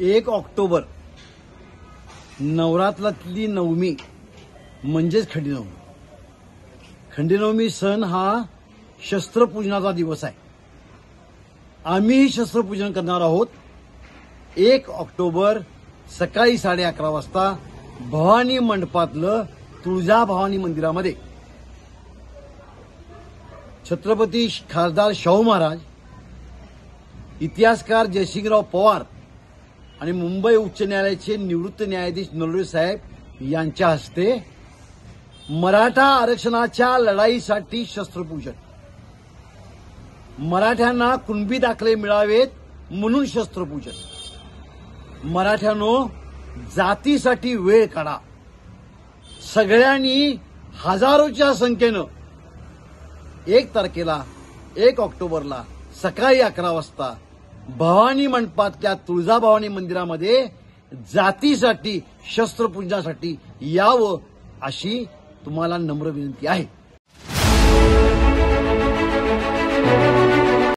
1 October नवरात्रातली नवमी म्हणजेच खंडीनवमी. खंडीनवमी सण हा शस्त्रपूजनाचा दिवस आहे. आम्हीही शस्त्रपूजन करणार आहोत. 1 ऑक्टोबर सकाळी 11:30 वाजता भवानी मंडपातलं तुळजाभवानी मंदिरामध्ये छत्रपती खासदार शाहू महाराज, इतिहासकार जयसिंगराव पवार आणि मुंबई उच्च न्यायालयाचे निवृत्त न्यायाधीश नरवडे साहेब यांच्या हस्ते मराठा आरक्षणाच्या लढाईसाठी शस्त्रपूजन. मराठ्यांना कुणबी दाखले मिळावेत म्हणून शस्त्रपूजन. मराठ्यांनो, जातीसाठी वेळ काढा. सगळ्यांनी हजारोच्या संख्येनं 1 तारखेला 1 ऑक्टोबरला सकाळी 11 वाजता भवानी मंडपातल्या तुळजाभवानी मंदिरामध्ये जातीसाठी शस्त्रपूजनासाठी यावं अशी तुम्हाला नम्र विनंती आहे.